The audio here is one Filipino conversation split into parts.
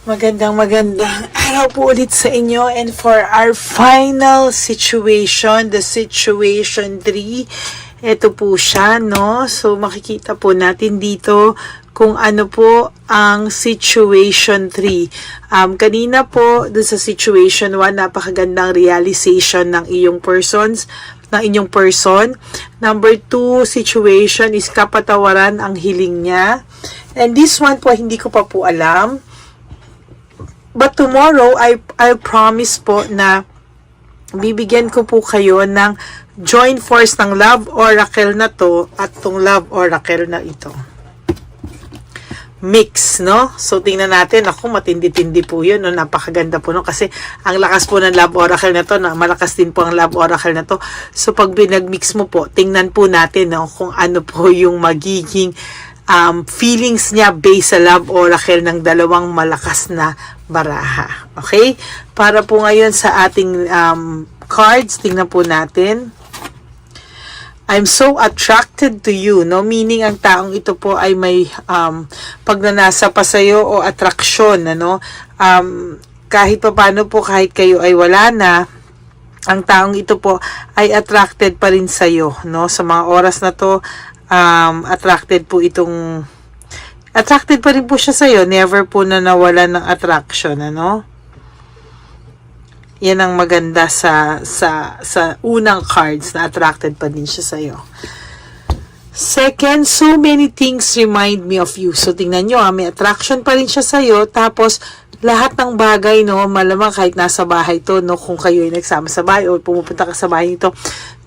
Magandang araw po ulit sa inyo, and for our final situation, the situation 3, ito po siya, no? So makikita po natin dito kung ano po ang situation 3. Kanina po dun sa situation 1, napakagandang realization ng inyong person. Number 2 situation is kapatawaran ang hiling niya. And this one po hindi ko pa po alam. But tomorrow, I promise po na bibigyan ko po kayo ng joint force ng Love Oracle na to at tong Love Oracle na ito. Mix, no? So, tingnan natin. Ako, matindi-tindi po yun, no? Napakaganda po, no? Kasi, ang lakas po ng Love Oracle na to, malakas din po ang Love Oracle na to. So, pag binag-mix mo po, tingnan po natin, no? Kung ano po yung magiging feelings niya based sa Love Oracle ng dalawang malakas na baraha. Okay? Para po ngayon sa ating cards, tingnan po natin. I'm so attracted to you, no? Meaning ang taong ito po ay may pagnanasa pa sa'yo o attraction, ano? Kahit pa paano po, kahit kayo ay wala na, ang taong ito po ay attracted pa rin sa'yo, no? Sa mga oras na to, attracted pa rin po siya sa'yo. Never po na nawala ng attraction, ano? Yan ang maganda sa unang cards, na attracted pa din siya sa'yo. Second, so many things remind me of you. So, tingnan nyo, may attraction pa rin siya sa'yo. Tapos, lahat ng bagay, no, malamang kahit nasa bahay to, no, kung kayo ay nagsama sa bahay o pumupunta ka sa bahay nito,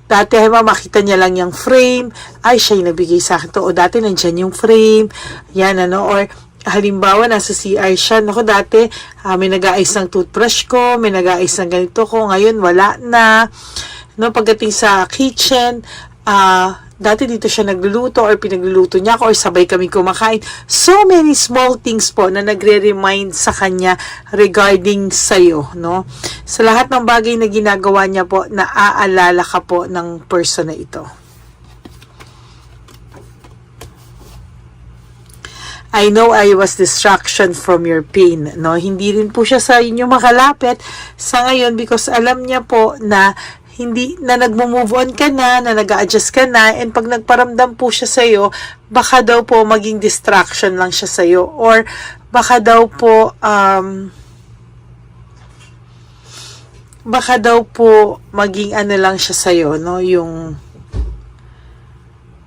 dati ay makita niya lang yung frame, ay siya yung nabigay sa akin to, o dati nandyan yung frame, yan ano, or halimbawa nasa CR siya, naku dati may nag-aayos ng toothbrush ko, may nag-aayos ng ganito ko, ngayon wala na, no, pagdating sa kitchen, dati dito siya nagluluto or pinagluluto niya ako or sabay kami kumakain. So many small things po na nagre-remind sa kanya regarding sa'yo, no? Sa lahat ng bagay na ginagawa niya po, naaalala ka po ng person na ito. I know I was distraction from your pain, no? Hindi rin po siya sa inyo makalapit sa ngayon because alam niya po na hindi na nagmo-move on ka na nag-a-adjust ka na, and pag nagparamdam po siya sa'yo, baka daw po maging distraction lang siya sa'yo, or baka daw po maging ano lang siya sa'yo, no, yung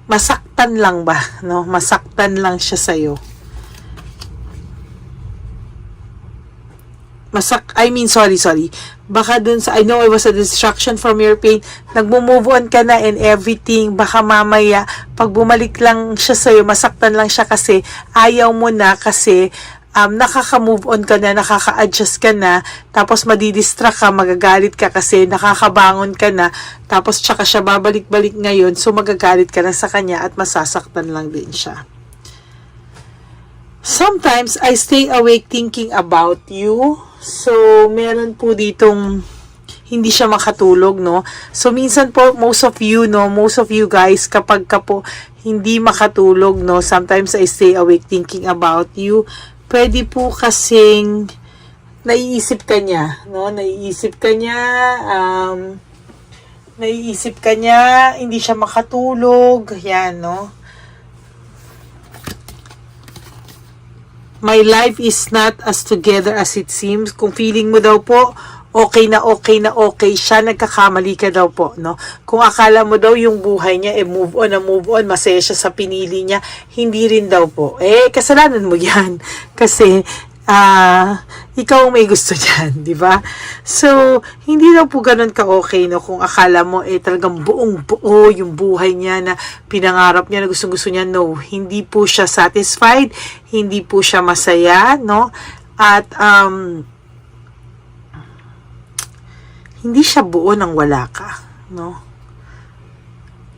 masaktan lang ba, no, masaktan lang siya sa'yo. Sorry. Baka dun sa, I know it was a distraction from your pain, nagmo-move on ka na and everything, baka mamaya, pag bumalik lang siya sa'yo, masaktan lang siya kasi ayaw mo na, kasi nakaka-move on ka na, nakaka-adjust ka na, tapos madidistract ka, magagalit ka kasi nakakabangon ka na, tapos tsaka siya babalik-balik ngayon, so magagalit ka na sa kanya at masasaktan lang din siya. Sometimes, I stay awake thinking about you. So, meron po ditong hindi siya makatulog, no? So, minsan po, most of you guys, kapag ka po hindi makatulog, no? Sometimes, I stay awake thinking about you. Pwede po kasing naiisip ka niya, no? Naiisip ka niya, hindi siya makatulog, yan, no? My life is not as together as it seems. Kung feeling mo daw po, okay siya, nagkakamali ka daw po, no? Kung akala mo daw yung buhay niya, move on, masaya siya sa pinili niya, hindi rin daw po. Kasalanan mo yan. Kasi, ikaw ang may gusto niyan, di ba? So, hindi daw po ganun ka-okay, no? Kung akala mo, talagang buong-buo yung buhay niya na pinangarap niya, na gusto niya, no. Hindi po siya satisfied, hindi po siya masaya, no? At, hindi siya buo nang wala ka, no?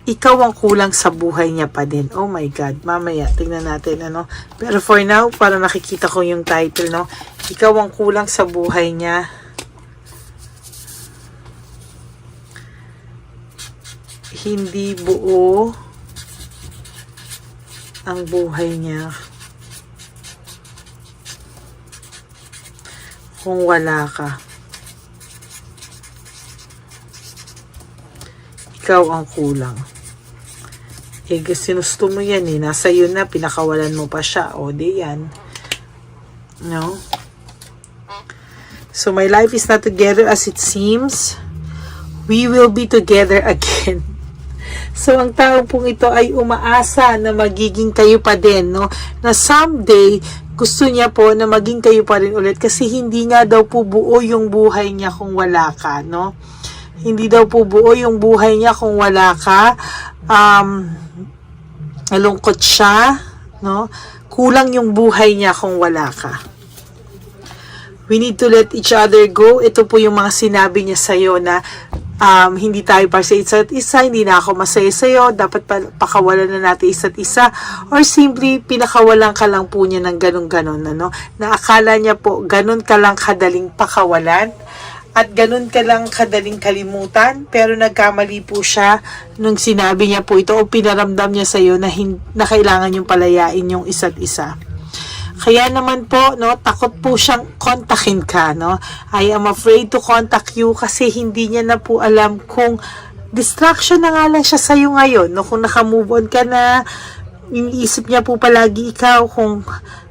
Ikaw ang kulang sa buhay niya pa din. Oh my God. Mamaya, tingnan natin, ano. Pero for now, para nakikita ko yung title, no. Ikaw ang kulang sa buhay niya. Hindi buo ang buhay niya. kung wala ka. Ikaw ang kulang. Sinusto mo yan eh. Nasa iyo na, pinakawalan mo pa siya. O, di yan. No? So, my life is not together as it seems. We will be together again. So, ang taong pong ito ay umaasa na magiging kayo pa din, no? Na someday, gusto niya po na maging kayo pa rin ulit kasi hindi nga daw po buo yung buhay niya kung wala ka, no? Hindi daw po buo yung buhay niya kung wala ka. Nalungkot siya, no? Kulang yung buhay niya kung wala ka. We need to let each other go. Ito po yung mga sinabi niya sa'yo na hindi tayo para sa isa't isa, hindi na ako masaya sa'yo, dapat pakawalan na natin isa't isa, or simply pinakawalan ka lang po niya ng ganun-ganon, ano? Na akala niya po, ganun ka lang kadaling pakawalan, at ganun ka lang kadaling kalimutan, pero nagkamali po siya nung sinabi niya po ito, o pinaramdam niya sa'yo na, na kailangan yung palayain yung isa't isa. Kaya naman po, no, takot po siyang kontakin ka, no? I am afraid to contact you kasi hindi niya na po alam kung distraction na nga lang siya sa'yo ngayon, no? Kung nakamove on ka na, iniisip niya po palagi ikaw kung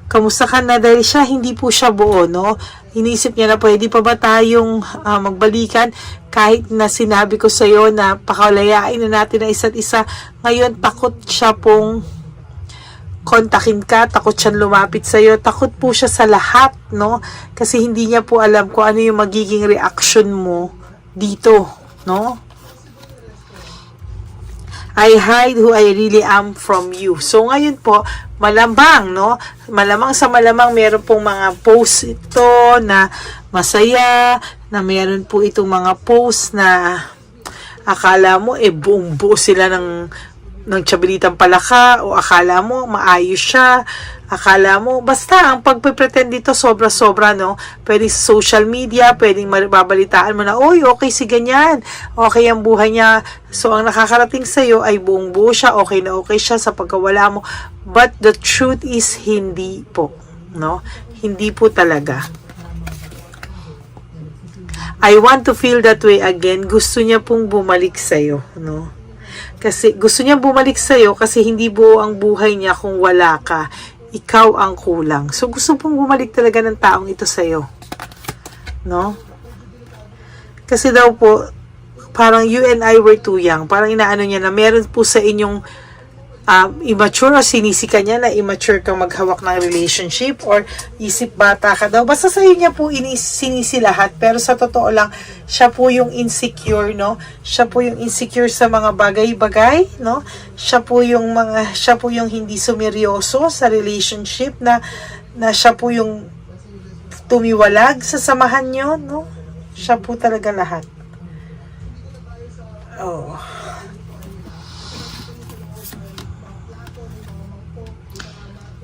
kamusta ka na dahil siya, hindi po siya buo, no? Iniisip niya na pwede pa ba tayong magbalikan kahit na sinabi ko sa'yo na pakalayain na natin ang isa't isa. Ngayon, takot siya pong kontakin ka, takot siyang lumapit sa'yo, takot po siya sa lahat, no? Kasi hindi niya po alam kung ano yung magiging reaction mo dito, no? I hide who I really am from you. So, ngayon po, malamang, no? Malamang sa malamang, meron pong mga posts ito na masaya, na meron po itong mga posts na akala mo, buong buo sila ng tsabilitang palaka, o akala mo maayos siya, akala mo, basta ang pagpe-pretend dito sobra-sobra, no? Pwedeng sa social media, pwedeng mababalitaan mo na, oy, okay si ganyan, okay ang buhay niya, so ang nakakarating sa'yo ay buong buo siya, okay na okay siya sa pagkawala mo, but the truth is, hindi po, no? Hindi po talaga. I want to feel that way again. Gusto niya pong bumalik sa'yo, no? Kasi gusto niya bumalik sa'yo kasi hindi buo ang buhay niya kung wala ka. Ikaw ang kulang. So, gusto pong bumalik talaga ng taong ito sa'yo. No? Kasi daw po, parang you and I were too young. Parang inaano niya na meron po sa inyong immature o sinisika niya na immature kang maghawak ng relationship or isip bata ka daw. Basta sa niya po sinisi lahat. Pero sa totoo lang, siya po yung insecure, no? Siya po yung insecure sa mga bagay-bagay, no? Siya po yung hindi sumeryoso sa relationship na siya po yung tumiwalag sa samahan niyo, no? Siya po talaga lahat. Oh.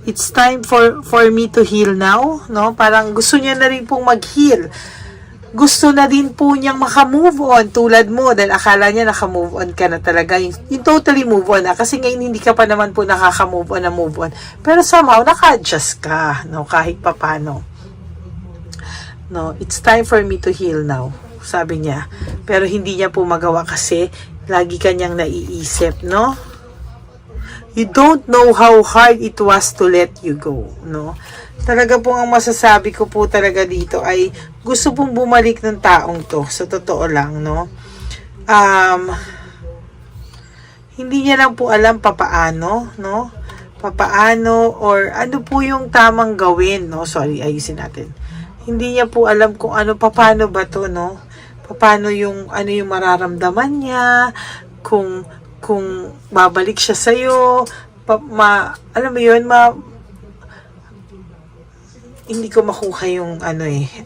It's time for me to heal now, no? Parang gusto niya na rin pong mag-heal. Gusto na din po niyang makamove on tulad mo dahil akala niya nakamove on ka na talaga. Yung totally move on na. Kasi ngayon hindi ka pa naman po nakaka-move on na move on. Pero somehow, naka-adjust ka, no? Kahit papano. No, it's time for me to heal now, sabi niya. Pero hindi niya po magawa kasi lagi kanyang naiisip, no? You don't know how hard it was to let you go, no? Talaga pong ang masasabi ko po talaga dito ay gusto pong bumalik ng taong to, sa totoo lang, no? Hindi niya lang po alam papaano, no? Papaano or ano po yung tamang gawin, no? Sorry, ayusin natin. Hindi niya po alam kung ano, papaano ba to, no? Papaano yung, ano yung mararamdaman niya, kung babalik siya sa'yo, alam mo yun, hindi ko makuha yung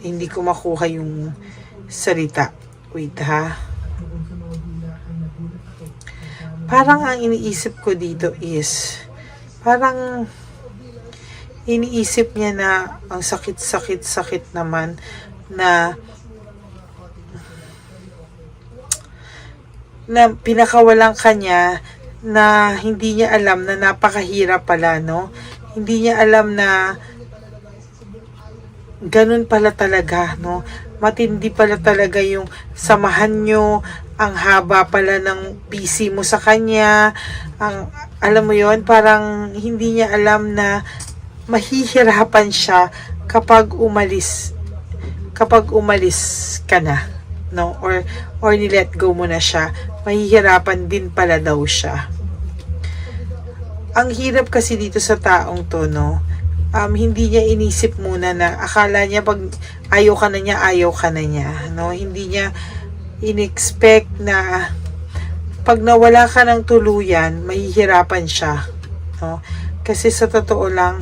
hindi ko makuha yung salita. Wait ha. Parang ang iniisip ko dito is, parang iniisip niya na ang sakit naman na pinakawalan kanya na hindi niya alam na napakahirap pala, no? Hindi niya alam na ganun pala talaga, no? Matindi pala talaga yung samahan nyo, ang haba pala ng PC mo sa kanya, alam mo yon, parang hindi niya alam na mahihirapan siya kapag umalis ka na, no? Or ni-let go mo na siya, mahihirapan din pala daw siya. Ang hirap kasi dito sa taong to, no? Hindi niya inisip muna na akala niya pag ayaw ka na niya, no? Hindi niya in-expect na pag nawala ka ng tuluyan, mahihirapan siya, no? Kasi sa totoo lang,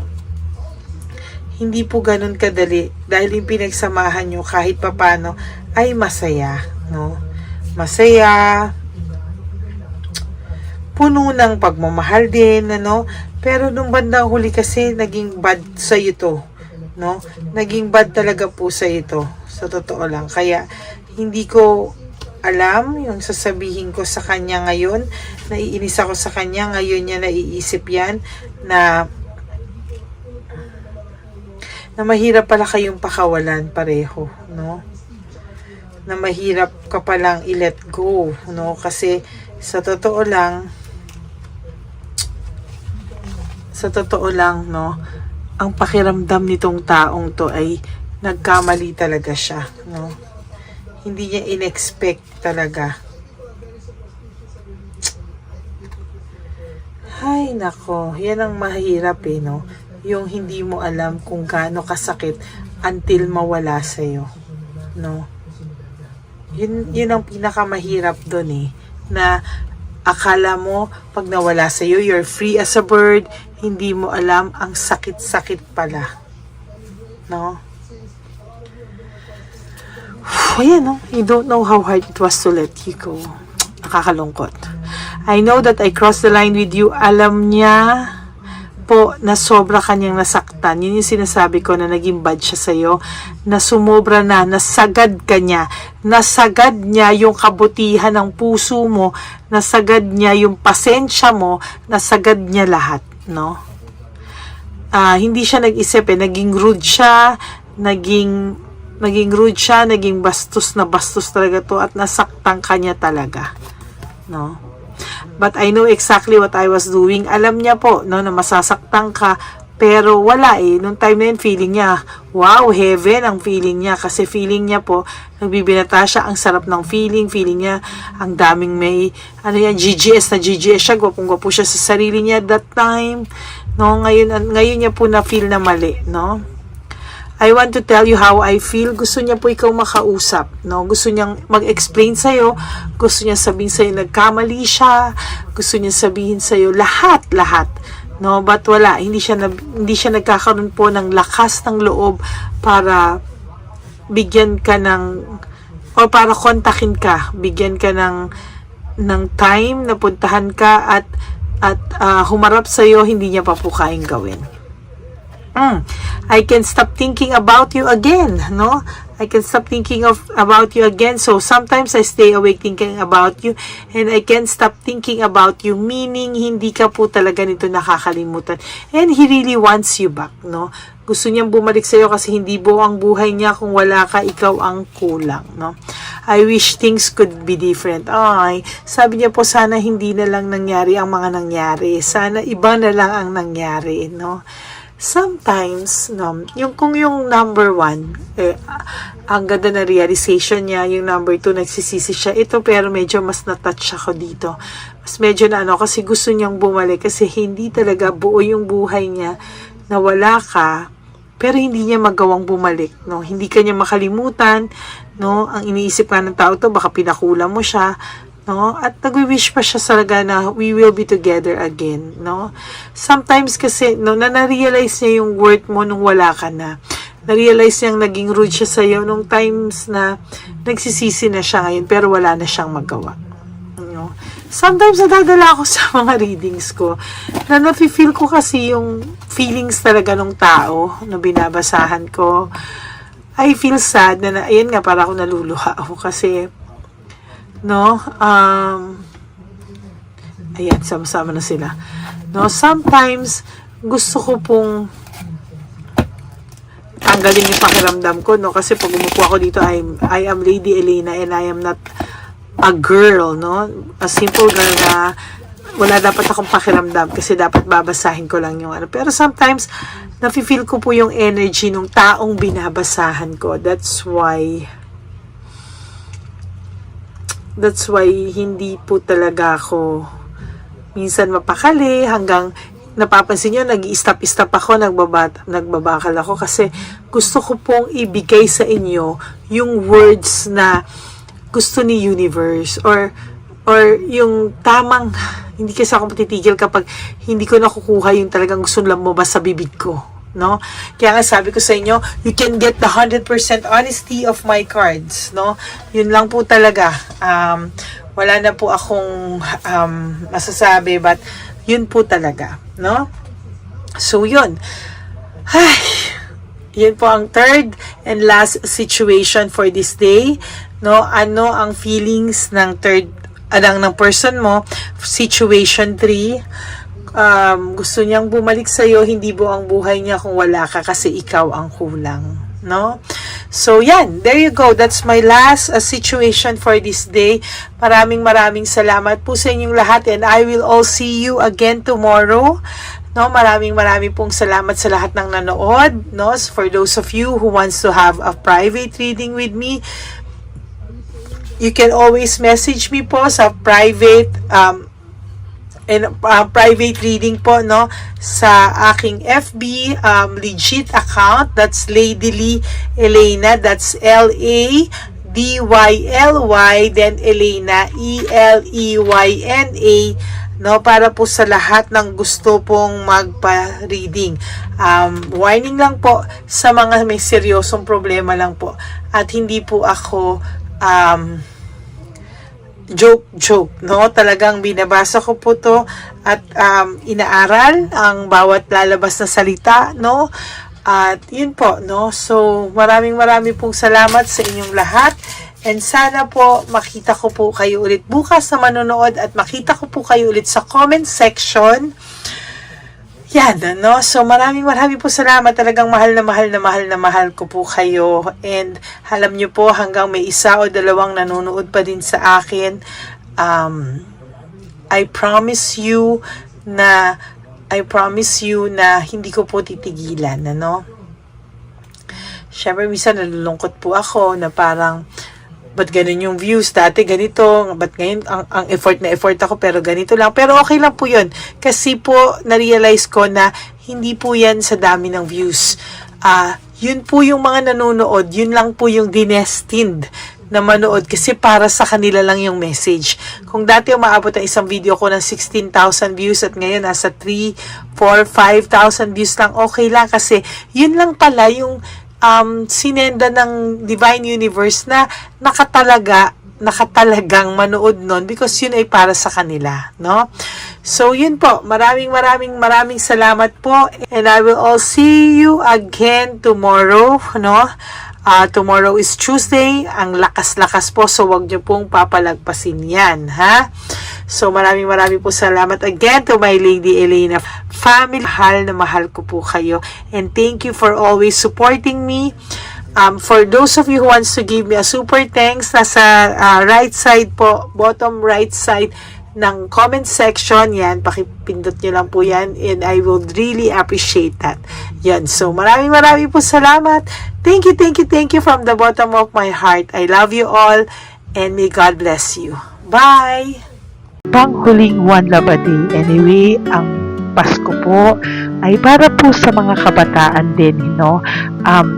hindi po ganun kadali dahil yung pinagsamahan nyo kahit papano ay masaya, no? Masaya, puno ng pagmamahal din, ano? Pero nung bandang huli kasi, naging bad sa to, no? Naging bad talaga po sa ito, sa totoo lang. Kaya, hindi ko alam yung sasabihin ko sa kanya ngayon. Naiinis ako sa kanya, ngayon niya naiisip yan, na mahirap pala kayong pakawalan pareho, no? Na mahirap ka palang i-let go, no? Kasi, sa totoo lang, no, ang pakiramdam nitong taong to ay nagkamali talaga siya, no? Hindi niya in-expect talaga. Ay, nako, yan ang mahirap no? Yung hindi mo alam kung gaano kasakit until mawala sa'yo, no? Yun ang pinakamahirap doon na akala mo pag nawala sa'yo, you're free as a bird, hindi mo alam ang sakit-sakit pala, no? Ayan, no? You don't know how hard it was to let you go. Nakakalungkot. I know that I crossed the line with you. Alam niya po na sobra kanyang nasaktan. Yun yung sinasabi ko na naging bad siya sa'yo. Na sumobra na, nasagad ka niya. Nasagad niya yung kabutihan ng puso mo. Nasagad niya yung pasensya mo. Nasagad niya lahat, no? Hindi siya nag-isip naging rude siya, naging bastos talaga to at nasaktan kanya talaga, no? But I know exactly what I was doing. Alam niya po, no, na masasaktan ka, pero wala nung time na yun, feeling niya, wow, heaven ang feeling niya, kasi feeling niya po, nagbibinata siya, ang sarap ng feeling niya, ang daming may, GGS siya, gwapong-gwapo siya sa sarili niya that time, no? Ngayon niya po na-feel na mali, no? I want to tell you how I feel. Gusto niya po ikaw makausap, no? Gusto niyang mag-explain sa'yo. Gusto niya sabihin sa'yo nagkamali siya. Gusto niya sabihin sa'yo lahat, no? But wala. Hindi siya nagkakaroon po ng lakas ng loob para bigyan ka o para kontakin ka. Bigyan ka ng time na puntahan ka at humarap sa'yo, hindi niya pa po kayang gawin. I can stop thinking about you again, no? I can stop thinking about you again. So sometimes I stay awake thinking about you and I can't stop thinking about you, meaning hindi ka po talaga nito nakakalimutan. And he really wants you back, no? Gusto niyang bumalik sa'yo kasi hindi buo ang buhay niya kung wala ka, ikaw ang kulang, no? I wish things could be different. Ay, sabi niya po, sana hindi na lang nangyari ang mga nangyari. Sana iba na lang ang nangyari, no? Sometimes, no, kung yung number 1, ang ganda na realization niya, yung number 2, nagsisisi siya. Ito, pero medyo mas na-touch ako dito. Mas medyo na kasi gusto niyang bumalik kasi hindi talaga buo yung buhay niya na wala ka, pero hindi niya magawang bumalik, no? Hindi kanya makalimutan, no? Ang iniisip nga ng tao to, baka pinakulang mo siya, no? At nagwi-wish pa siya talaga na we will be together again, no? Sometimes kasi, no, na-realize niya yung worth mo nung wala ka na. Na-realize niyang naging rude siya sa'yo nung times na nagsisisi na siya ngayon, pero wala na siyang magawa. No? Sometimes nadadala ako sa mga readings ko na nafe-feel ko kasi yung feelings talaga ng tao na binabasahan ko. I feel sad na ayan nga, para ako naluluha ako kasi no, ayan, sama-sama na sila, no? Sometimes gusto ko pong tanggalin yung pakiramdam ko, no? Kasi pag umupo ako dito, I am Lady Elena and I am not a girl, no? A simple girl na wala dapat akong pakiramdam kasi dapat babasahin ko lang yung ano. Pero sometimes, nafe-feel ko po yung energy ng taong binabasahan ko. That's why hindi po talaga ako minsan mapakali hanggang napapansin nyo, nag-i-stop ako, nagbabakal ako kasi gusto ko pong ibigay sa inyo yung words na gusto ni universe or yung tamang, hindi kasi ako matitigil kapag hindi ko nakukuha yung talagang gusto lang mabasa sa bibig ko, no? Kaya nga sabi ko sa inyo, you can get the 100% honesty of my cards, no? Yun lang po talaga. Wala na po akong masasabi, but yun po talaga, no? So, yun. Ay, yun po ang third and last situation for this day, no? Ano ang feelings ng ng person mo? Situation 3. Gusto niyang bumalik sa'yo, hindi buong buhay niya kung wala ka kasi ikaw ang kulang, no? So, yan. There you go. That's my last situation for this day. Maraming salamat po sa inyong lahat and I will all see you again tomorrow. No, maraming pong salamat sa lahat ng nanood. No, for those of you who wants to have a private reading with me, you can always message me po sa private private reading po, no, sa aking FB legit account. That's Lady Elena. That's LADYLY then Elena ELEYNA, no, para po sa lahat ng gusto pong magpa-reading. Warning lang po sa mga may seryosong problema lang po at hindi po ako joke, no? Talagang binabasa ko po to at inaaral ang bawat lalabas na salita, no? At yun po, no? So, maraming pong salamat sa inyong lahat. And sana po makita ko po kayo ulit bukas na manonood at makita ko po kayo ulit sa comment section. Yan, no? So, maraming po salamat. Talagang mahal ko po kayo. And alam nyo po, hanggang may isa o dalawang nanonood pa din sa akin, I promise you na hindi ko po titigilan, ano? Siyempre, minsan nalulungkot po ako na parang, ba't ganun yung views? Dati ganito, ba't ngayon ang effort ako pero ganito lang. Pero okay lang po yun. Kasi po, na-realize ko na hindi po yan sa dami ng views. Yun po yung mga nanonood, yun lang po yung destined na manood kasi para sa kanila lang yung message. Kung dati umaabot ang isang video ko ng 16,000 views at ngayon nasa 3, 4, 5,000 views lang, okay lang kasi yun lang pala yung sinenda ng Divine Universe na nakatalagang manood nun because yun ay para sa kanila, no? So, yun po. Maraming salamat po. And I will all see you again tomorrow, no? Tomorrow is Tuesday. Ang lakas-lakas po, so wag niyo pong papalagpasin yan, ha? So, maraming po salamat again to my Lady Elena family. Mahal ko po kayo. And thank you for always supporting me. For those of you who wants to give me a super thanks, nasa right side po, bottom right side ng comment section, yan, pakipindot nyo lang po yan, and I will really appreciate that. Yan, so maraming po salamat. Thank you from the bottom of my heart. I love you all, and may God bless you. Bye! Panghuling One Love a Day. Anyway, ang Pasko po ay para po sa mga kabataan din, no?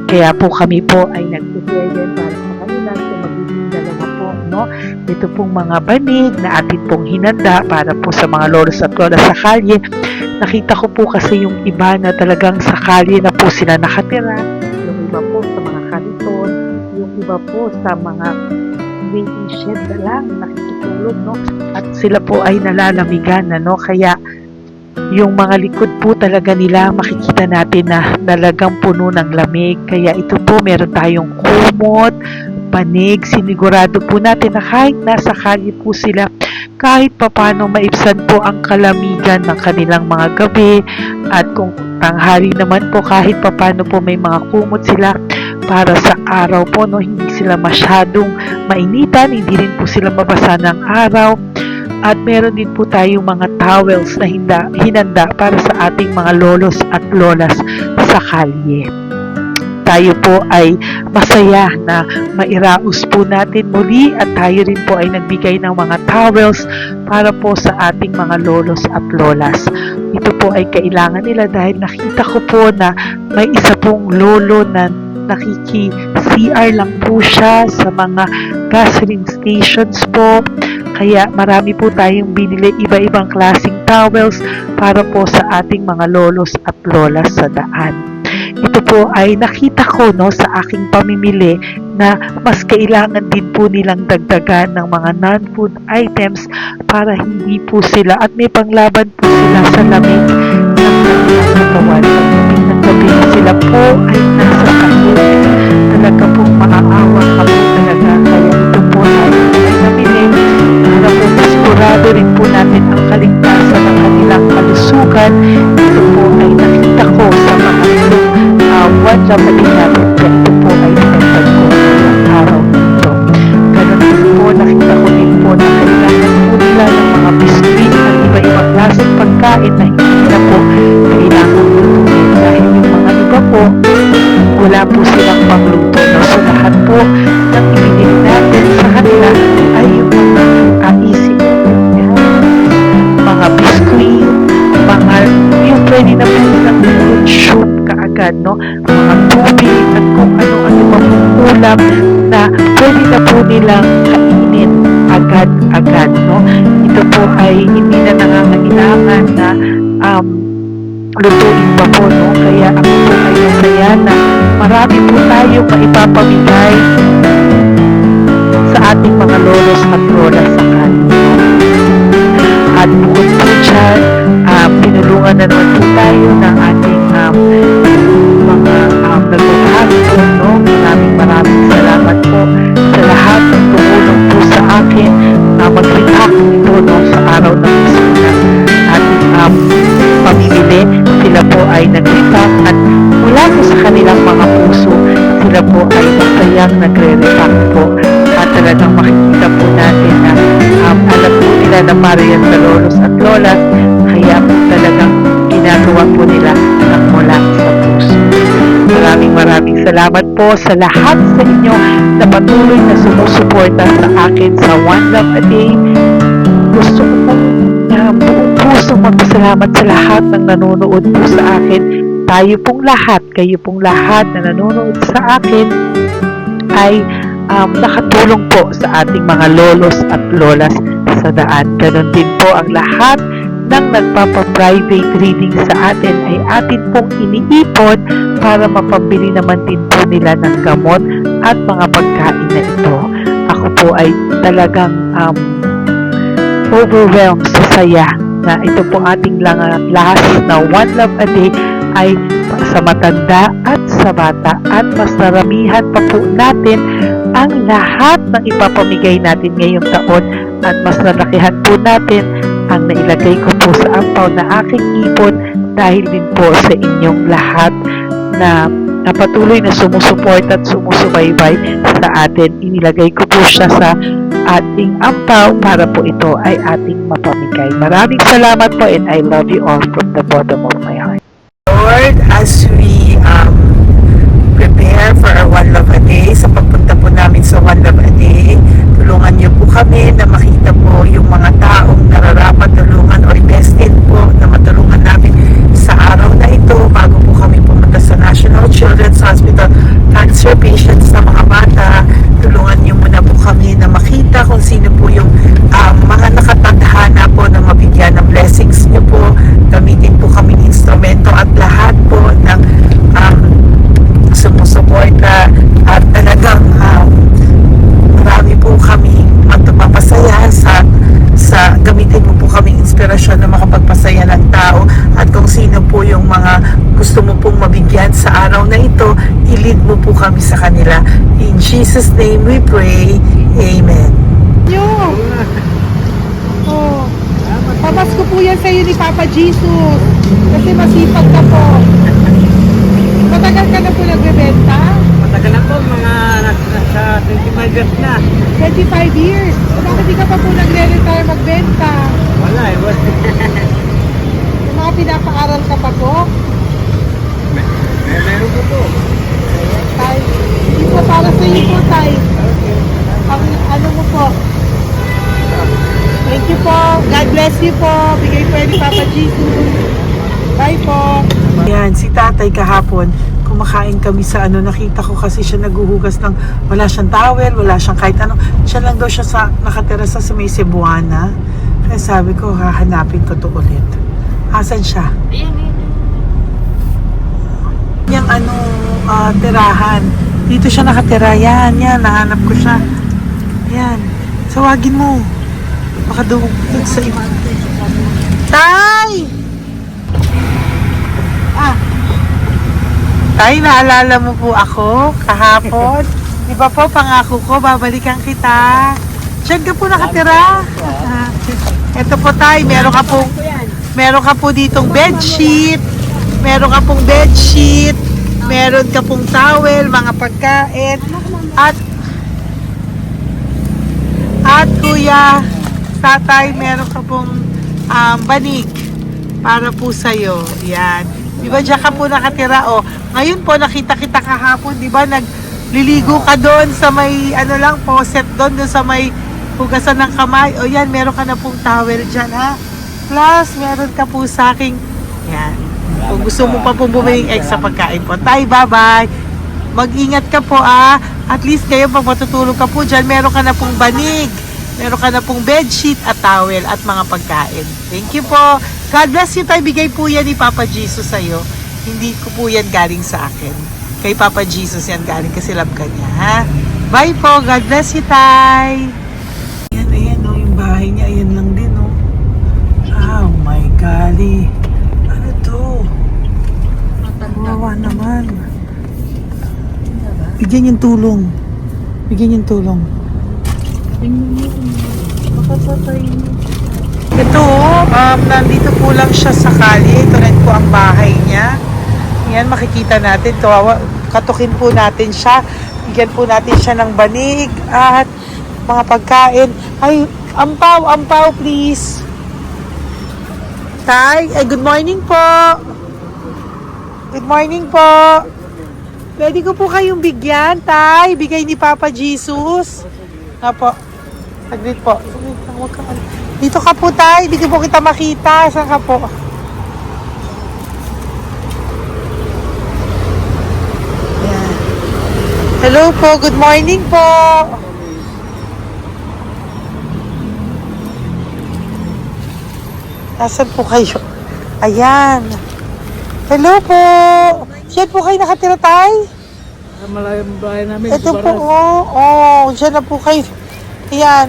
Kaya po kami po ay nag-prepare din para sa kanila sa magiging dalawa po, no? Ito pong mga banig na atin pong hinanda para po sa mga lolos at lola sa kalye. Nakita ko po kasi yung iba na talagang sa kalye na po sila nakatira, yung iba po sa mga kariton, yung iba po sa mga waiting shed na lang nakikitulog, no? At sila po ay nalalamigan, no? Kaya yung mga likod po talaga nila makikita natin na talagang puno ng lamig. Kaya ito po, meron tayong kumot, panig. Sinigurado po natin na kahit nasa kalye po sila, kahit papano maibsan po ang kalamigan ng kanilang mga gabi, at kung tanghali naman po kahit papano po may mga kumot sila para sa araw po, no, hindi sila masyadong mainitan, hindi rin po sila mabasa ng araw. At meron din po tayong mga towels na hinanda para sa ating mga lolos at lolas sa kalye. Tayo po ay masaya na mairaos po natin muli, at tayo rin po ay nagbigay ng mga towels para po sa ating mga lolos at lolas. Ito po ay kailangan nila dahil nakita ko po na may isa pong lolo na nakiki-CR lang po siya sa mga gasoline stations po. Kaya marami po tayong binili iba-ibang klaseng towels para po sa ating mga lolos at lolas sa daan. Ito po ay nakita ko, no, sa aking pamimili na mas kailangan din po nilang dagdagan ng mga non-food items para hindi po sila, at may panglaban po sila sa lamig ng kanilang katawan. Pagdating ng gabi, sila po ay nasa sakit. Talaga pong maaawa ka po talaga. Kaya ito po ay namili para po sigurado rin po natin ang kaligtasan ng kanilang kalusugan. Ito po ay nakita ko sa mga one Japanese natin, kaya ito po ay pinagtag ko ng araw nito. Ganun din po, nakita ko din po na kailangan po nila ng mga biskuit at iba-ibang klaseng pagkain na hindi na po kailangan lutuin, dahil yung mga iba po wala po silang pangluto. No? So lahat po ng ibinili natin sa kanila ay yung mga easy mga biskuit, mga yung pwede na po nilang soup kaagad, no? Mga tubig at kung ano-ano pa pong ulam na pwede na po nilang kainin agad-agad, no? Ito po ay hindi na nangangailangan na lutuin pa po, no? Kaya ako po ay masaya na marami po tayo maipapamigay sa ating mga lolos at lolas sa kanila. At bukod po dyan, pinulungan na naman po tayo ng ating mga nagbabago po, no? Maraming salamat po sa lahat ng tumulong po sa akin mag-react ito, no, sa araw ng ating pamimili. Sila po ay nag-react, at mula po sa kanilang mga puso, sila po ay masayang nagre-react po, at talagang makikita po natin na alam po nila na para yan sa lolos at lolas, kaya po talagang ginagawa po nila ng mula sa puso. Maraming salamat po sa lahat sa inyo na patuloy na sumusuporta sa akin sa One Love a Day. Gusto ko pong buong puso magpasalamat sa lahat ng nanonood po sa akin. Tayo pong lahat, kayo pong lahat na nanonood sa akin ay nakatulong po sa ating mga lolos at lolas sa daan. Ganon din po ang lahat ng nagpapa-private reading sa atin ay atin pong iniipon para mapambili naman din po nila ng gamot at mga pagkain na ito. Ako po ay talagang overwhelmed sa saya na ito pong ating last na One Love a Day ay sa matanda at sa bata, at mas naramihan pa po natin ang lahat ng ipapamigay natin ngayong taon, at mas nalakihan po natin ang nailagay ko po sa ampaw na aking ipon dahil din po sa inyong lahat na patuloy na sumusuporta at sumusubaybay sa atin. Inilagay ko po siya sa ating ampaw para po ito ay ating mapamigay. Maraming salamat po, and I love you all from the bottom of my heart. Lord, as we prepare for our One Love a Day, sa pagpunta po namin sa One Love a Day, tulungan niyo po kami na makita po yung mga taong nararapat tulungan or destined po na matulungan namin sa araw na ito bago po kami pumunta sa National Children's Hospital. Cancer patients na mga bata, tulungan niyo muna po kami na makita kung sino po yung mga nakatadhana po na mabigyan ng blessings niyo po. Gamitin po kaming instrumento at lahat po ng sumusuporta, at talagang marami po kami magpapasaya sa gamitin mo po kaming inspirasyon na makapagpasaya ng tao, at kung sino po yung mga gusto mo pong mabigyan sa araw na ito, i-lead mo po po kami sa kanila. In Jesus' name we pray. Amen. Oh, pamasko po yan sa'yo ni Papa Jesus. Kasi masipag ka po. Matagal ka na po nagbebenta? Matagal na po, mga nasa 25 years na. 25 years. Bakit di ka pa po nagre-retire magbenta? Wala eh. Yung mga pinapaaral ka pa po? Meron ko po. Tay, hindi po para sa iyo po, Tay. Ang ano mo po? Thank you po. God bless you po. Bigay po yan ni Papa Jesus. Bye po. Yan, si tatay kahapon, kumakain kami sa nakita ko kasi siya naguhugas ng, wala siyang towel, wala siyang kahit ano. Siya lang daw siya nakatira sa may Cebuana. Kaya sabi ko, hahanapin ko to ulit. Asan siya? Yung tirahan. Dito siya nakatira. Yan, nahanap ko siya. Yan. Tawagin mo. Baka doon sa iba. Tay! Tay, naalala mo po ako kahapon? Di ba po, pangako ko, babalikan kita. Diyan ka po nakatira. Ito po, Tay, meron ka po ditong bedsheet. Meron ka pong bedsheet. Meron ka pong towel, mga pagkain. At kuya, tatay, meron ka pong banig para po sa'yo. Yan. Di ba diyan ka po nakatira? O, ngayon po nakita kita kahapon, di ba? Nagliligo ka doon sa may, faucet doon sa may hugasan ng kamay. O yan, meron ka na pong towel dyan, ha? Plus, meron ka po sa aking, yan. Kung gusto mo pa pong bumiling extra pagkain po. Tay, bye-bye. Mag-ingat ka po, At least kayo, pag matutulog ka po dyan, meron ka na pong banig. Meron ka na pong bedsheet at towel at mga pagkain. Thank you po. God bless you, Tay. Bigay po yan ni Papa Jesus sa'yo. Hindi ko po yan galing sa akin. Kay Papa Jesus yan galing kasi love ka niya, ha? Bye po. God bless you, Tay. Ayan, yung bahay niya. Ayan lang din, Oh my golly. Ano to? Kawawa naman. Bigyan yung tulong. Ito, nandito po lang siya sa kalye. Ito rin po ang bahay niya. Yan, makikita natin. Katukin po natin siya. Bigyan po natin siya ng banig at mga pagkain. Ay, ampaw, please. Tay, good morning po. Good morning po. Pwede ko po kayong bigyan, Tay. Bigay ni Papa Jesus. Apo. Saglit po. Dito ka po, Tay. Dito po kita makita. Saan ka po? Yan. Hello po. Good morning po. Nasaan po kayo? Ayan. Hello po. Diyan po kayo nakatira, Tay? Malayang bahay namin. Ito po, diyan na po kayo. Ayan.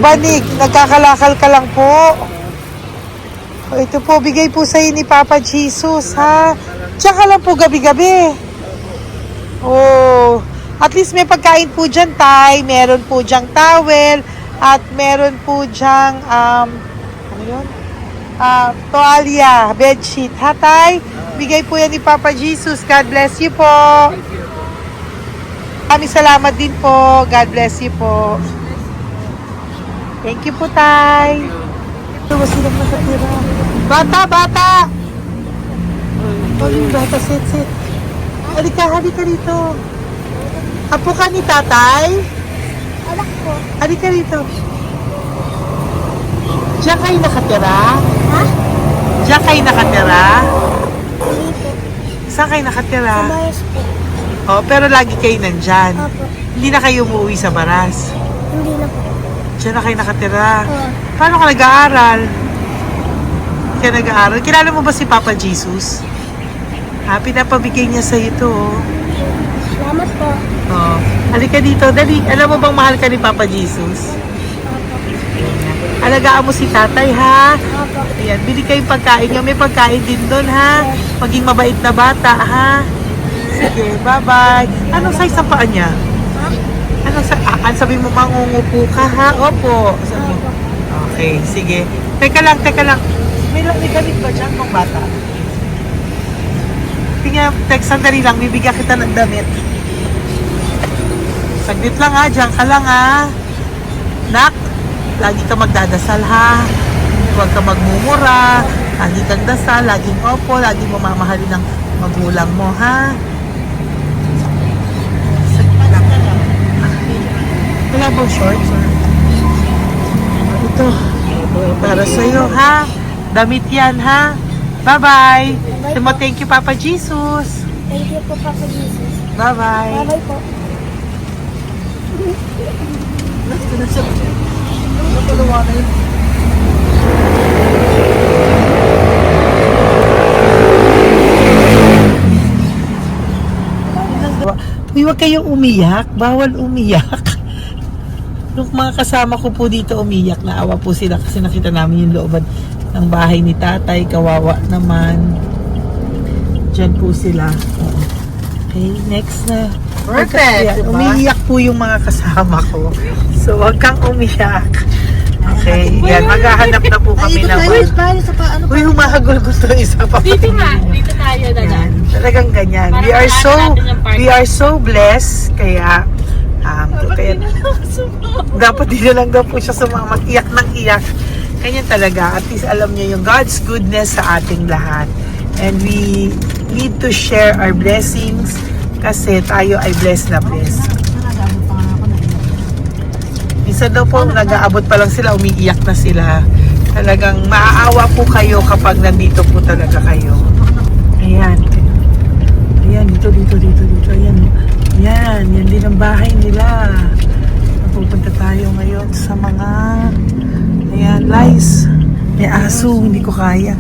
Banig, nagkakalakal ka lang po. Ito po, bigay po sa'yo ni Papa Jesus, ha? Diyan ka lang po gabi-gabi. At least may pagkain po dyan, Tay. Meron po dyang towel. At meron po dyang, toalya, bedsheet. Ha, Tay? Bigay po yan ni Papa Jesus. God bless you po. Maraming salamat din po. God bless you po. Thank you po, Tay. Ito, silang nakatira. Bata! Yung bata, sit. Halika rito. Apo ka ni Tatay? Anak ko. Halika rito. Diyan kayo nakatira? Ha? Diyan kayo nakatira? Dito. Saan kayo nakatira? Kumayos po. Pero lagi kayo nandyan. Opo. Hindi na kayo umuwi sa Baras. Hindi na po. Diyan na kayo nakatira. Oo. Paano ka nag-aaral? Hindi ka nag-aaral? Kilala mo ba si Papa Jesus? Pinapabigay niya sa'yo ito, Salamat po. Halika dito. Dali. Alam mo bang mahal ka ni Papa Jesus? Opo. Alagaan mo si Tatay, ha? Opo. Ayan, bili kayong pagkain nyo. May pagkain din doon, ha? Maging mabait na bata, ha? Sige, bye-bye. Anong size ang paa niya? Ha? Anong sabi mo, mangungupo ka ha? Opo. Sabi mo. Okay, sige. Teka lang. May gamit ba dyan ng bata? Tingnan, sandali lang. Bibigyan kita ng damit. Saglit lang ha. Diyan ka lang ha. Nak, lagi ka magdadasal ha. Huwag ka magmumura. Lagi kang dasal. Laging opo. Lagi mo mamahalin ng magulang mo ha. Saglit lang. Wala bang shorts? Ito. Para sa'yo ha. Damit yan ha. Bye-bye. Sabi mo, thank you Papa Jesus. Thank you po, Papa Jesus. Bye-bye. Bye-bye po. Uy, huwag kayong umiyak. Bawal umiyak. Yung mga kasama ko po dito umiyak, naawa po sila kasi nakita namin yung looban ng bahay ni tatay. Kawawa naman. Diyan po sila. Okay, next na. Perfect, diba? Umiiyak po yung mga kasama ko. So, huwag kang umiyak. Okay, yan. Maghahanap na po kami naman. Uy, humahagol ko to isa pa. Dito tayo na lang. Yan, talagang ganyan. Para We are so blessed. Kaya, dapat di na lang daw po siya sumama. Iyak ng iyak. Kanya talaga. At least alam niya yung God's goodness sa ating lahat. And we need to share our blessings kasi tayo ay blessed na blessed. Minsan daw po, nag-aabot pa lang sila, umiiyak na sila. Talagang maaawa po kayo kapag nandito po talaga kayo. Ayan. Ayan, dito. Ayan. Yan din ang bahay nila. Pupunta tayo ngayon sa mga ayan, lice. May aso, hindi ko kaya.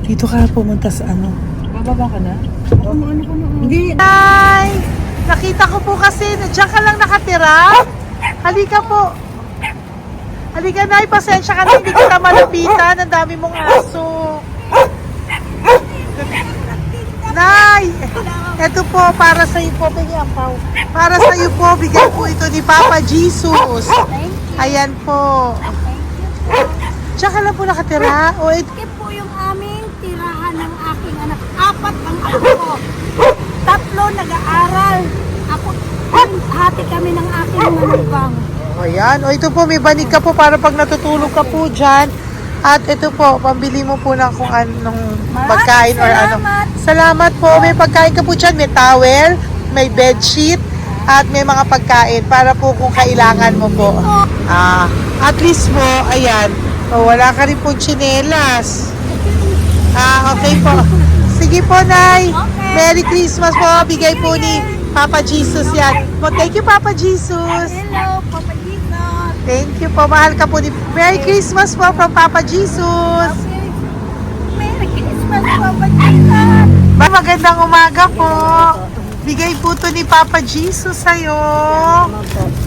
Dito ka pumunta sa ano? Bababa ka na? Hindi. Hi! Nakita ko po kasi, diyan ka lang nakatira. Halika po. Halika na, pasensya ka na, hindi kita malapitan. Ang dami mong aso. Nay! Ito po, para sa iyo po, bigyan po. Para sa iyo po, bigyan po ito ni Papa Jesus. Ayan po. Diyan ka lang po nakatira. O, Ito po yung aming tirahan ng aking anak. 4 ang anak ko. 3 nag-aaral. Ako, hati kami ng aking manugang. ayan. O, ito po, may banig ka po para pag natutulog ka po dyan. At ito po, pambili mo po ng kung anong pagkain or ano. Salamat po. May pagkain ka po dyan. May towel, may bedsheet, at may mga pagkain para po kung kailangan mo po. At least po, ayan. O, wala ka rin po tsinelas. Okay po. Sige po, Nay. Merry Christmas po. Bigay po ni Papa Jesus yan. Thank you, Papa Jesus. Hello, Papa Jesus. Thank you po. Mahal ka po ni... Merry Christmas po from Papa Jesus. Merry Christmas, Papa Jesus. Magandang umaga po. Bigay po to ni Papa Jesus sa'yo.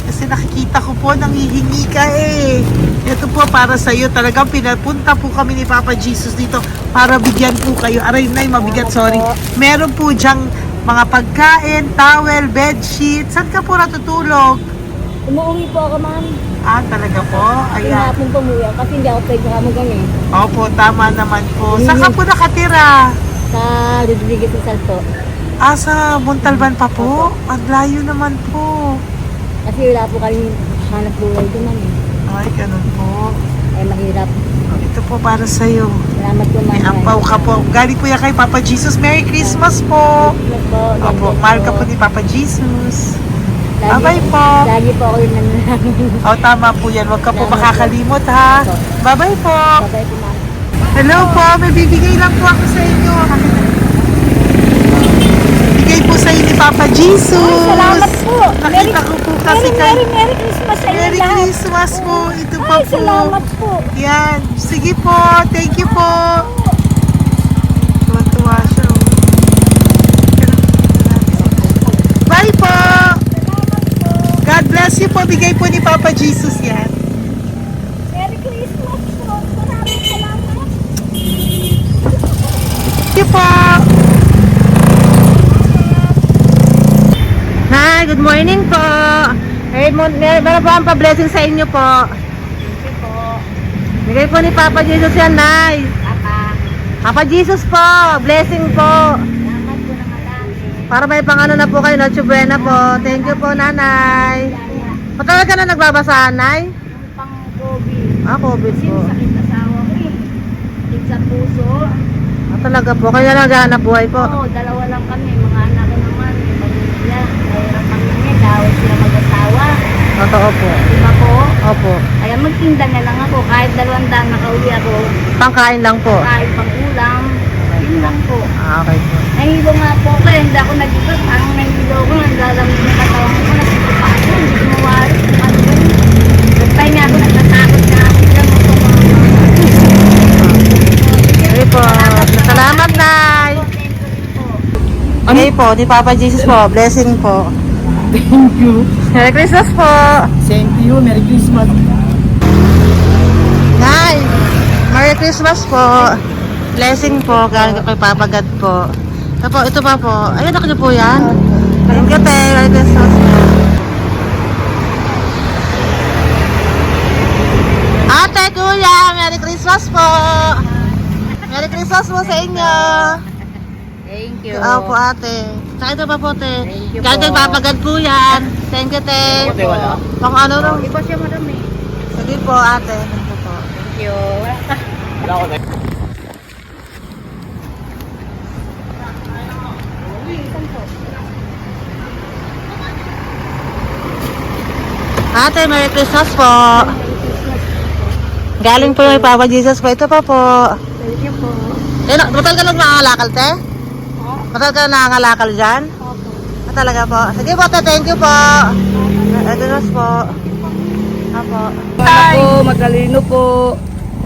Kasi nakikita ko po, nanghihingi ka eh. Ito po para sa'yo. Talagang pinapunta po kami ni Papa Jesus dito para bigyan po kayo. Aray na, mabigat, sorry. Meron po dyang mga pagkain, towel, bedsheet. Saan ka po natutulog? Umuwi po ako, ma'am. Talaga po? Ayan. Pinapong pumuya kasi hindi ako pwede kamagan eh. Opo, tama naman po. Saan ka po nakatira? Sa Rodriguez Rizal po. Sa Montalban pa po? Ang layo naman po. Kasi wala po kami hanap buhay doon, ma'am eh. Ay, ganun po. Mahirap. Ito po para sa'yo. Salamat po, ma'am. May ampaw ka po. Galing po yan kay Papa Jesus. Merry Christmas po. Opo, mahal ka po ni Papa Jesus. Bye-bye po. Lagi po ako yung nananangin. Tama po yan. Huwag ka po makakalimot ha. Bye-bye po. Bye-bye po, ma'am. Hello po. May bibigay lang po ako sa inyo. Bigay po sa inyo ni Papa Jesus. Salamat po. Nakita ko po kasi kay... Merry Christmas sa inyo Merry lahat. Christmas po. Ito pa Ay, po. salamat po. Yan. Sige po. Thank you po. Tuwa-tuwa siya. Bye po. God bless you po. Bigay po ni Papa Jesus yan. Merry Christmas po. Maraming salamat. Thank you po. Hi, good morning po. Meron po ang pa-blessing sa inyo po. Thank you po. Bigay po ni Papa Jesus yan, Nay. Papa, Papa Jesus po, blessing po. salamat po ng malaki. Para may pang ano na po kayo, Noche Buena po. Thank you po, Nanay. Matagal ka na nagbabasa, Nay? Yung pang COVID. COVID Kasi po. sakit asawa ko eh. Sakit sa puso. Talaga po, kaya naghahanap buhay po. Oo, dalawa lang kami. Mga anak ko naman. May pamilya. Mayroon kami niya. Dawit sila mag-asawa. Totoo po. Diba po? Opo. Kaya magtinda na lang ako. Kahit 200 nakauwi ako. Pangkain lang po. Kahit pang ulam. Yun lang po. Okay po. Nahilo nga po ako. Hindi ako nag-ibas. Parang nahilo ko. Naglalamig na katawan ko. Nagsipa ako. Hindi ko mawari. Ano ba yun? Nagpahinga ako. Nagtatakot na ako. Diyan mo po mga Okay po. Salamat, Nay. Okay po, ni Papa Jesus po. Blessing po. Thank you. Merry Christmas po. Same to you. Merry Christmas. Nay, Merry Christmas po. Blessing po. Galing kay Papa God po. Ito pa po. Ayun, ako niyo po yan. Thank you, te. Merry Christmas po. Ate, kuya, Merry Christmas po. Merry Christmas po sa inyo. Thank you. Po, ate. Saka ito pa po, te. Thank you Galing kay po. Papa God po yan. Thank you, te. Pang ano rin. Iba siya marami. Sige po, ate. Thank you po. Thank you. Ate, Merry Christmas po. Galing po kay Papa Jesus po. Ito pa po. Thank you po. Matagal ka lang nangangalakal, te? Matagal ka lang nangangalakal dyan? Talaga po. Sige po, te. Thank you po. Merry Christmas po. Apo. Ako, matalino po.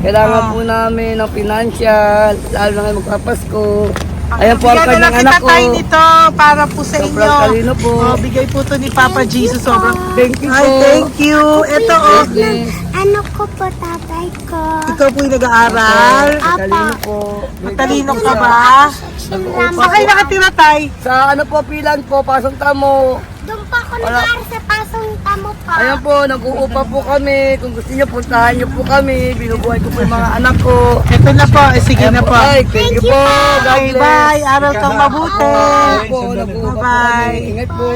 Kailangan po namin ng financial, lalo na ngayon magpapasko. Ayan po ang kanyang anak ko. nito para po sa Sobrang talino po. Bigay po to ni Papa Jesus. Sobrang Thank you po. Ay, thank you. Ito, oh. Bless. Ano ko po tatay ko? Ikaw po yung nag-aaral. Matalino po. Matalino ka ba? Nag-uupa Saan kayo po. nakatira, tay? Sa ano po, pilan po, pasong tamo. Doon pa ako Wala. nag-aaral sa pasong tamo pa. Ayan po, nag-uupa po kami. Kung gusto niyo, puntahan niyo po kami. Binubuhay ko po yung mga anak ko. Ito na po. Sige Ayan na po. Ay, thank you po. God Bye, bless. bye. Aral kang mabuti. Ayan po, nag-uupa po Bye-bye. kami. Ingat po.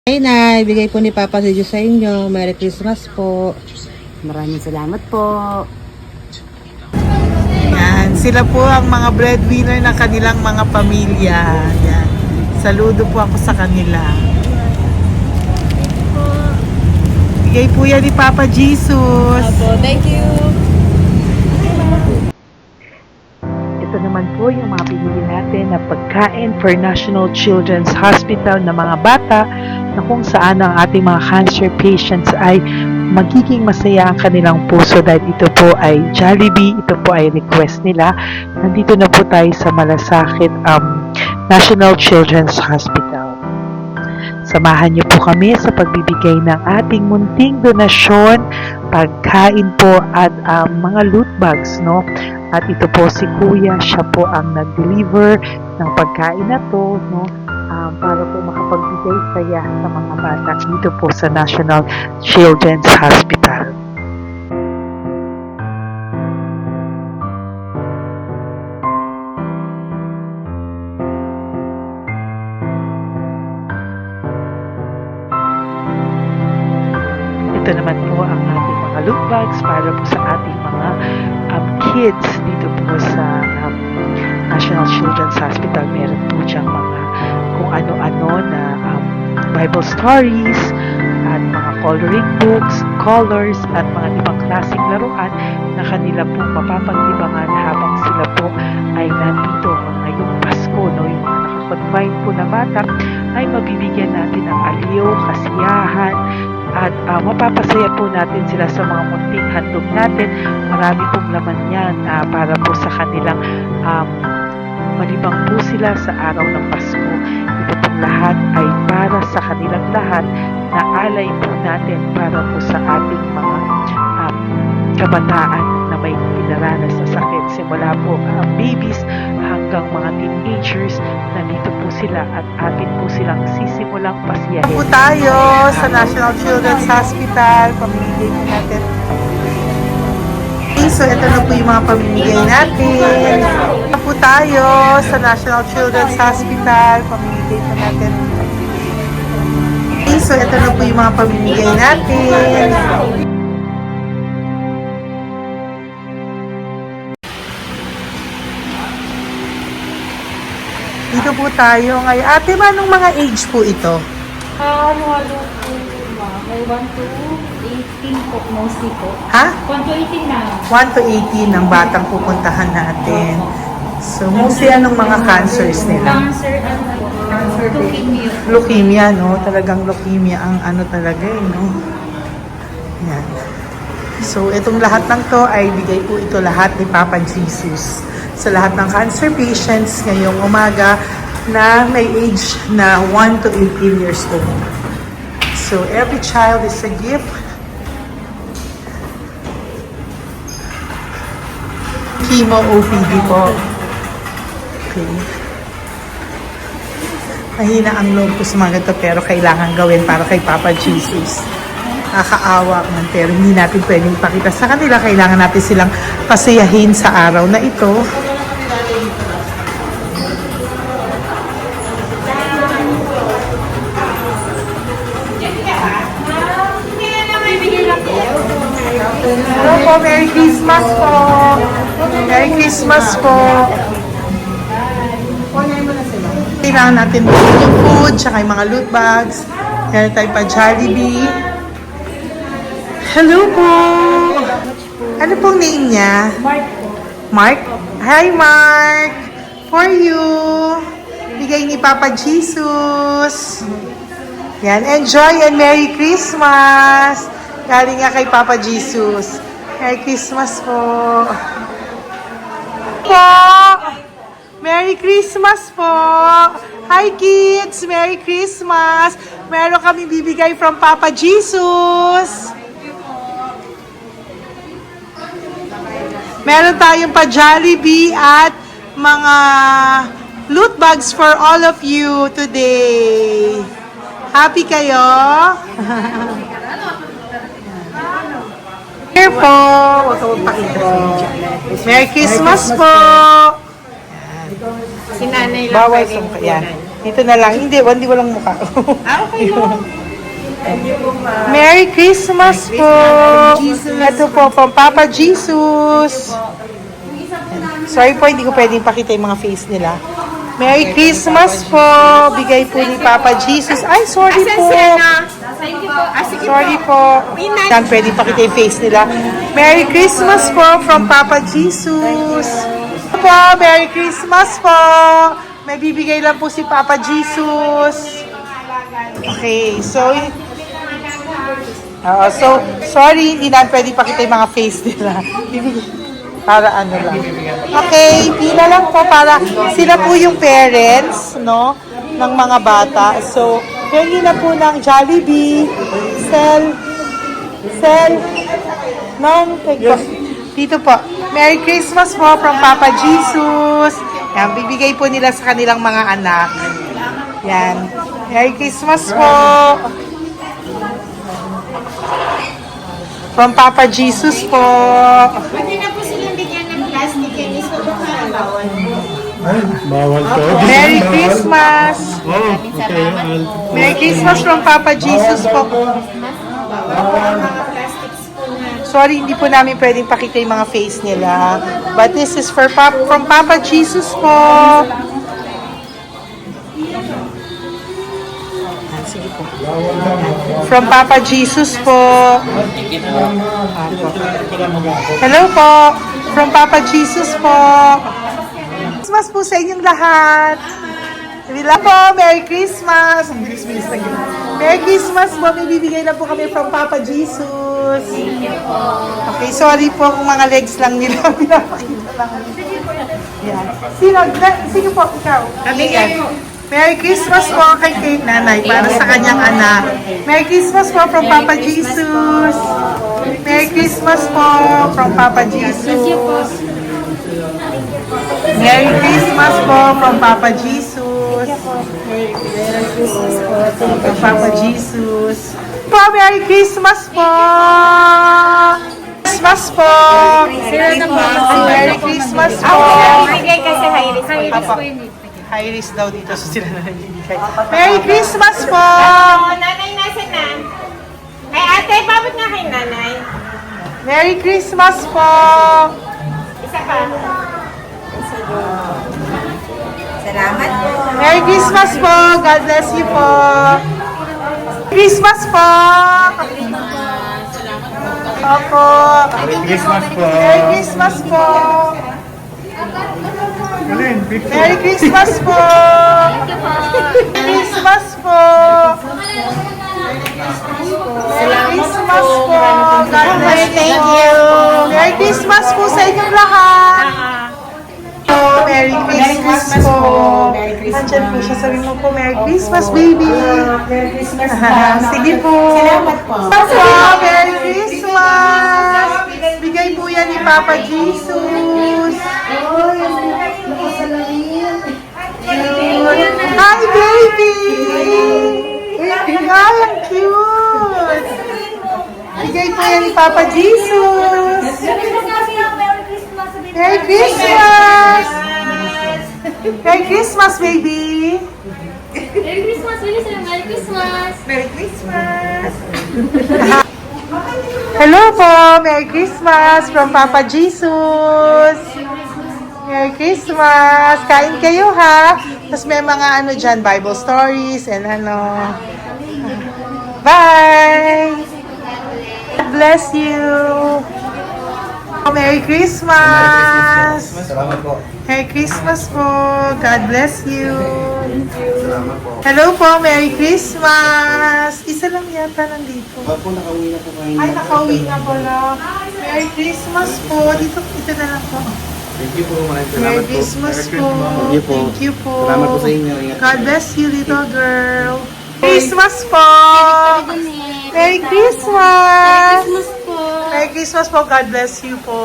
Ay, Nay, bigay po ni Papa Jesus sa inyo. Merry Christmas po. Maraming salamat po. Yan, sila po ang mga breadwinner ng kanilang mga pamilya. Yan. Saludo po ako sa kanila. Bigay po yan ni Papa Jesus. Thank you. Ito naman po yung mga binili natin na pagkain for National Children's Hospital na mga bata na kung saan ang ating mga cancer patients ay magiging masaya ang kanilang puso dahil ito po ay Jollibee, ito po ay request nila. Nandito na po tayo sa Malasakit National Children's Hospital. Samahan niyo po kami sa pagbibigay ng ating munting donasyon pagkain po at mga loot bags, no? At ito po si Kuya, siya po ang nag-deliver ng pagkain na to, no? Para po makapagbigay saya sa mga bata dito po sa National Children's Hospital. Ito naman po ang ating mga loot bags para po sa ating mga kids dito po sa National Children's Hospital. Meron po diyang mga kung ano-ano na Bible stories at mga coloring books, colors at mga ibang klaseng laruan na kanila po mapapaglibangan habang sila po ay nandito ngayong Pasko, no? Yung mga nakakonfine po na bata ay mabibigyan natin ng aliw, kasiyahan, at mapapasaya po natin sila sa mga munting handog natin. Marami pong laman yan para po sa kanilang malibang po sila sa araw ng Pasko. Ito pong lahat ay para sa kanilang lahat na alay po natin para po sa ating mga kabataan na may pinaranas na sakit. Simula po babies hanggang mga teenagers, nandito po sila at atin po silang sisimulang pasiyahin. Po tayo sa National Children's Hospital. Pamimigay po natin. So, ito na po yung mga pamimigay natin. Po tayo sa National Children's Hospital. Pamimigay po natin. So, ito na po yung mga pamimigay natin. Dito po tayo ngayon. Ate, anong mga age po ito? Halo-halo po, ma'am. May 1 to 18 po, mostly po. Ha? 1 to 18 na. 1 to 18 ang batang pupuntahan natin. So, mostly anong mga cancers nila? Cancer, ano po? Leukemia. Leukemia, no? Talagang leukemia ang ano talaga no? Yan. So, itong lahat ng to ay bigay po ito lahat ni Papa Jesus sa lahat ng cancer patients ngayong umaga na may age na 1 to 18 years old. So, every child is a gift. Chemo OPD po. Okay. Mahina ang loob ko sa mga ganito pero kailangan gawin para kay Papa Jesus. Nakakaawa man pero hindi natin pwedeng ipakita sa kanila. Kailangan natin silang pasayahin sa araw na ito. Hello po, Merry Christmas po! Merry Christmas po! Kailangan natin bukod yung food, tsaka yung mga loot bags. Meron tayo pa Jollibee. Hello po! Ano pong name niya? Mark po. Mark? Hi, Mark! For you! Bigay ni Papa Jesus! Yan, enjoy and Merry Christmas! Galing nga kay Papa Jesus. Merry Christmas po! Merry Christmas po! Hi kids! Merry Christmas! Meron kami bibigay from Papa Jesus! Meron tayong pa Jollibee at mga loot bags for all of you today. Happy kayo? Here po! Huwag ka magpakita sa video. Merry Christmas po! Si nanay lang Bawal pwedeng sa mukha. Yan. Dito na lang. Hindi, walang mukha. Okay po. Merry Christmas po! Ito po, from Papa Jesus. Sorry po, hindi ko pwedeng pakita yung mga face nila. Merry Christmas po! Bigay po ni Papa Jesus. Ay, sorry po! Thank you po. Sorry po. Yan, pwedeng pakita yung face nila. Merry Christmas po from Papa Jesus. Po, Merry Christmas po! May bibigay lang po si Papa Jesus. Okay, so sorry, hindi na pwede pakita yung mga face nila. Para ano lang. Okay, pila lang po para sila po yung parents, no, ng mga bata. So, hingi na po ng Jollibee, Sel, No, take po. Dito po. Merry Christmas po from Papa Jesus. Yan, bibigay po nila sa kanilang mga anak. Yan. Merry Christmas po. From Papa Jesus po. Pwede na po silang bigyan ng plastic yan. Iso ba ka bawal po? Bawal to. Merry Christmas. Oh, okay. Merry Christmas from Papa Jesus po. Sorry, hindi po namin pwedeng pakita yung mga face nila. But this is for from Papa Jesus po. Sige po. From Papa Jesus po. Hello po. From Papa Jesus po. Christmas po sa inyong lahat. Wala po, Merry Christmas. Merry Christmas po. May bibigay na po kami from Papa Jesus. Okay, sorry po kung mga legs lang nila. Pinapakita lang. Yan. Sino po? Ikaw. Yan. Merry Christmas po kay nanay para sa kanyang anak. Merry Christmas po from Papa Jesus. Merry Christmas po from Papa Jesus. Merry Christmas po from Papa Jesus. From Papa Jesus. Po, Merry Christmas po. Christmas po. Merry Christmas po. Bigay kasi high-risk. High-risk po yun. High risk daw dito so sila na nagbibigay. Merry Christmas po! Nanay, nasa na? Ay, ate, babot nga kay nanay. Merry Christmas po! Isa pa. Salamat po. Merry Christmas po! God bless you po! Christmas po! Opo! Merry Christmas po. Merry Christmas po! Merry Christmas po! Merry Christmas po! Merry Christmas po! God bless you! Merry Christmas po sa inyong lahat! Merry Christmas po! Nandiyan po siya. Sabi mo po, Merry Christmas, baby! Merry Christmas sige po! Salamat po! Merry Christmas! Bigay po yan ni Papa Jesus! Hi, baby! Ay, ang cute! Bigay po yan ni Papa Jesus! Merry Christmas! Merry Christmas, baby! Merry Christmas, Melissa! Merry Christmas! Merry Christmas! Hello po! Merry Christmas from Papa Jesus! Merry Christmas! Kain kayo ha! Tapos may mga ano dyan, Bible stories and ano. Bye! God bless you! Merry Christmas! Salamat po. Merry Christmas po! God bless you! Hello po! Merry Christmas! Isa lang yata nandito. Opo, nakauwi na po kayo. Ay, nakauwi na pala. Merry Christmas po! Dito na lang po. Thank you po. Maraming salamat Merry po. Christmas po! Thank you po. Thank you po! Salamat po sa inyo. Ingat God bless you, little girl! Christmas po! Merry Christmas! Merry Christmas po! God bless you po!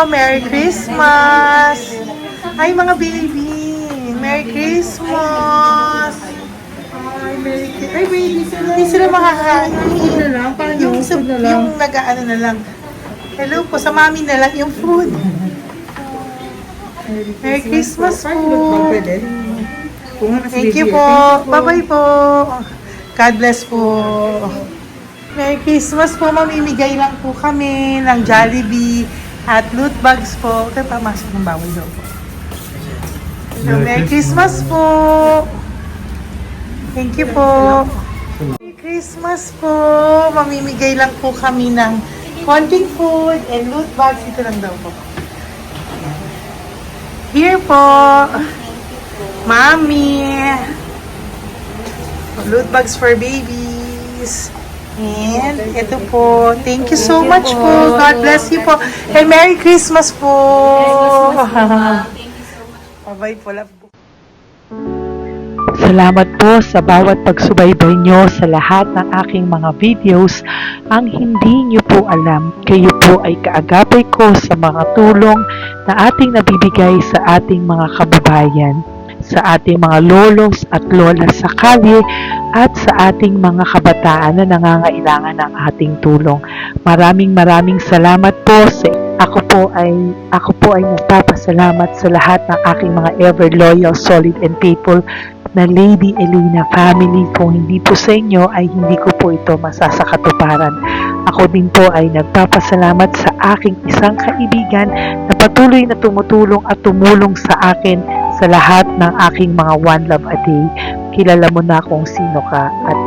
Merry Christmas! Ay, mga baby! Merry Christmas! Ay, baby! Hindi sila makakain. Yung nag-ano na lang. Hello po, sa mami na lang yung food. Merry Christmas po! Thank you po. Bye-bye po. God bless po. Merry Christmas po. Mamimigay lang po kami ng Jollibee at loot bags po. Ito pamasok ng bawal daw po. So, Merry Christmas po. Thank you po. Merry Christmas po. Mamimigay lang po kami ng konting food and loot bags. Ito lang daw po. Here po. Mommy. Loot bags for babies. And ito po. Thank you so much po. God bless you po. And Merry Christmas po. Bye-bye po. Love po. Salamat po sa bawat pagsubaybay nyo sa lahat ng aking mga videos. Ang hindi nyo po alam, kayo po ay kaagapay ko sa mga tulong na ating nabibigay sa ating mga kababayan, sa ating mga lolos at lola sa kalye at sa ating mga kabataan na nangangailangan ng ating tulong. Maraming salamat po sa ako po ay nagpapasalamat sa lahat ng aking mga ever loyal, solid and faithful na Lady Elena family. Kung hindi po sa inyo ay hindi ko po ito masasakatuparan. Ako din po ay nagpapasalamat sa aking isang kaibigan na patuloy na tumutulong at tumulong sa akin sa lahat ng aking mga One Love a Day. Kilala mo na kung sino ka at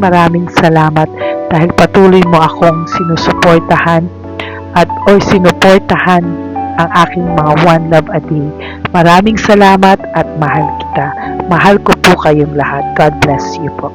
maraming salamat dahil patuloy mo akong sinusuportahan sinuportahan ang aking mga One Love a Day. Maraming salamat at mahal kita. Mahal ko po kayong lahat. God bless you po.